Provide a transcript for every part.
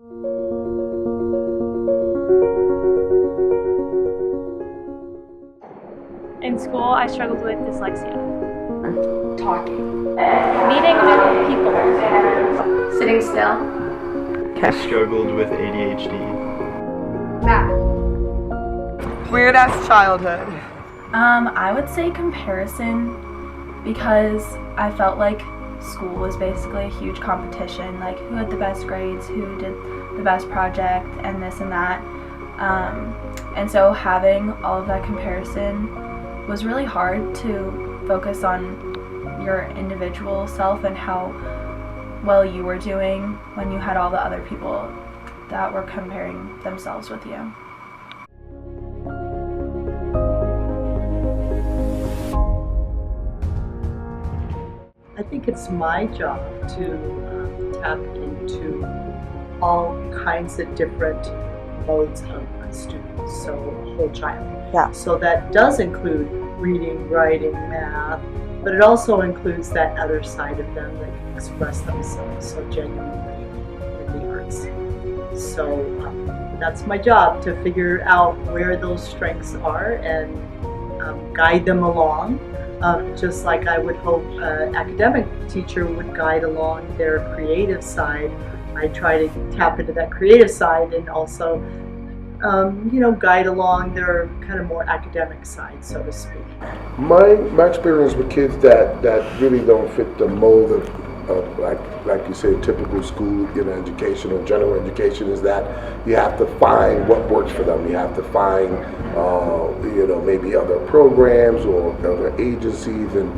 In school, I struggled with dyslexia. Talking. Meeting new people. Sitting still. Struggled with ADHD. Math. Weird ass childhood. I would say comparison, because I felt like school was basically a huge competition, like who had the best grades, who did the best project, and this and that. And so having all of that comparison was really hard to focus on your individual self and how well you were doing when you had all the other people that were comparing themselves with you. I think it's my job to tap into all kinds of different modes of a student, so a whole child. Yeah. So that does include reading, writing, math, but it also includes that other side of them that can express themselves so genuinely in the arts. So that's my job, to figure out where those strengths are and guide them along. Just like I would hope an academic teacher would guide along their creative side, I try to tap into that creative side and also, guide along their kind of more academic side, so to speak. My experience with kids that really don't fit the mold of like you say, typical school education or general education is that you have to find what works for them. You have to find maybe other programs or other agencies, and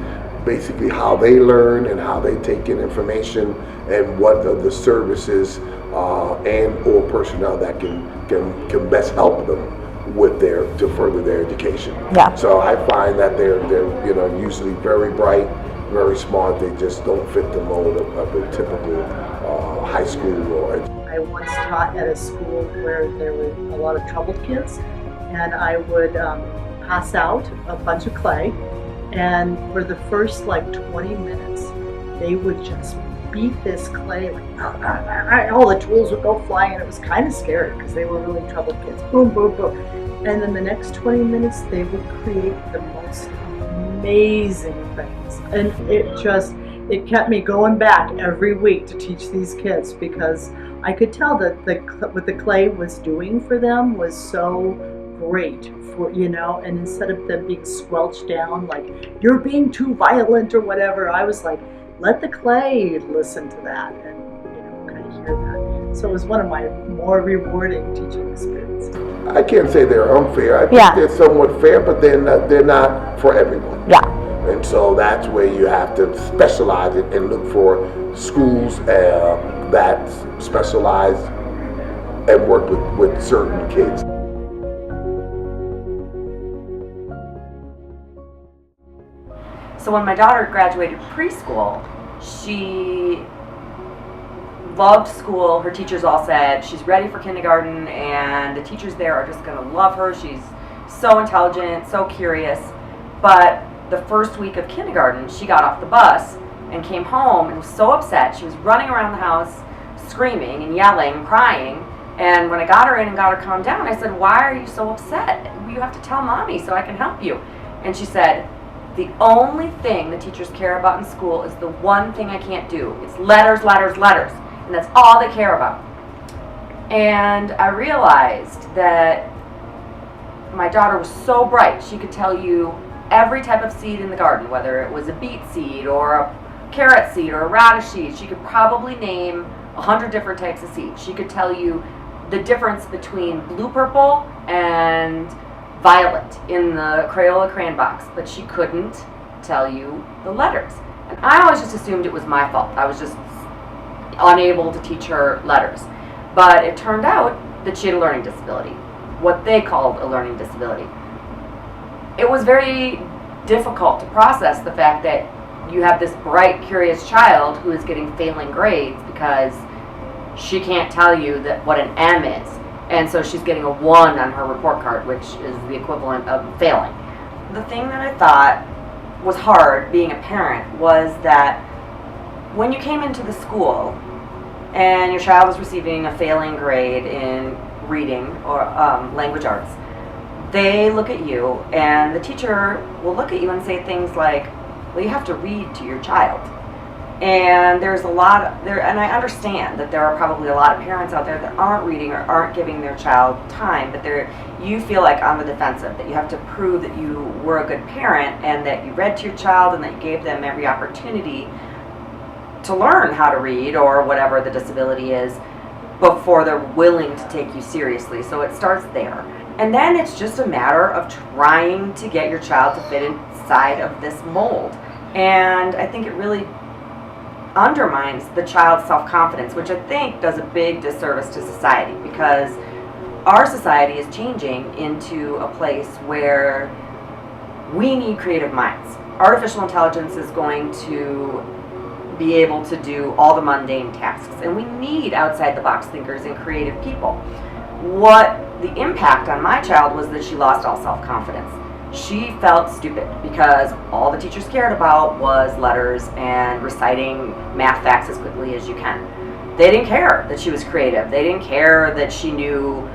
basically how they learn and how they take in information and what are the services and or personnel that can best help them with to further their education. Yeah. So I find that they're usually very bright, very smart. They just don't fit the mold of a typical high school or I once taught at a school where there were a lot of troubled kids, and I would pass out a bunch of clay, and for the first 20 minutes they would just beat this clay, all the tools would go flying, and it was kind of scary because they were really troubled kids. Boom, boom, boom. And then the next 20 minutes they would create the most amazing things, and it kept me going back every week to teach these kids, because I could tell that what the clay was doing for them was so great for, and instead of them being squelched down like you're being too violent or whatever, I was like, let the clay listen to that and kind of hear that. So it was one of my more rewarding teaching experiences. I can't say they're unfair. I think they're somewhat fair, but they're not for everyone. Yeah. And so that's where you have to specialize it and look for schools that specialize and work with certain kids. So when my daughter graduated preschool, she loved school. Her teachers all said she's ready for kindergarten, and the teachers there are just going to love her. She's so intelligent, so curious. But the first week of kindergarten, she got off the bus and came home and was so upset. She was running around the house screaming and yelling and crying. And when I got her in and got her calmed down, I said, "Why are you so upset? You have to tell mommy so I can help you." And she said, "The only thing the teachers care about in school is the one thing I can't do. It's letters, letters, letters. And that's all they care about." And I realized that my daughter was so bright. She could tell you every type of seed in the garden, whether it was a beet seed or a carrot seed or a radish seed. She could probably name 100 different types of seeds. She could tell you the difference between blue purple and violet in the Crayola crayon box, but she couldn't tell you the letters. And I always just assumed it was my fault. I was just unable to teach her letters. But it turned out that she had a learning disability, what they called a learning disability. It was very difficult to process the fact that you have this bright, curious child who is getting failing grades because she can't tell you that what an M is. And so she's getting a 1 on her report card, which is the equivalent of failing. The thing that I thought was hard being a parent was that when you came into the school, and your child is receiving a failing grade in reading or language arts, they look at you, and the teacher will look at you and say things like, well, you have to read to your child. And there's a lot there, and I understand that there are probably a lot of parents out there that aren't reading or aren't giving their child time, but you feel like on the defensive, that you have to prove that you were a good parent and that you read to your child and that you gave them every opportunity to learn how to read or whatever the disability is before they're willing to take you seriously. So it starts there. And then it's just a matter of trying to get your child to fit inside of this mold. And I think it really undermines the child's self-confidence, which I think does a big disservice to society, because our society is changing into a place where we need creative minds. Artificial intelligence is going to be able to do all the mundane tasks, and we need outside-the-box thinkers and creative people. What the impact on my child was that she lost all self-confidence. She felt stupid because all the teachers cared about was letters and reciting math facts as quickly as you can. They didn't care that she was creative. They didn't care that she knew,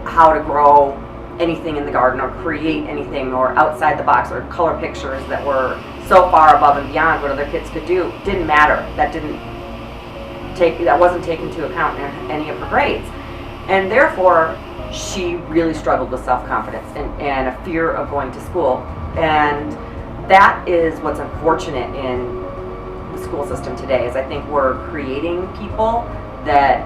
how to grow anything in the garden or create anything or outside the box or color pictures that were so far above and beyond what other kids could do. Didn't matter. That wasn't taken into account in any of her grades. And therefore, she really struggled with self-confidence and a fear of going to school. And that is what's unfortunate in the school system today, is I think we're creating people that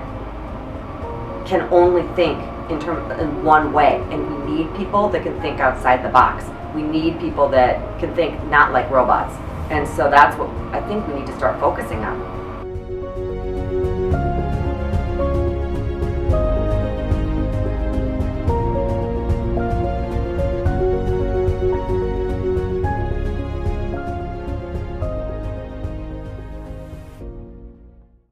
can only think in one way, and we need people that can think outside the box. We need people that can think not like robots. And so that's what I think we need to start focusing on.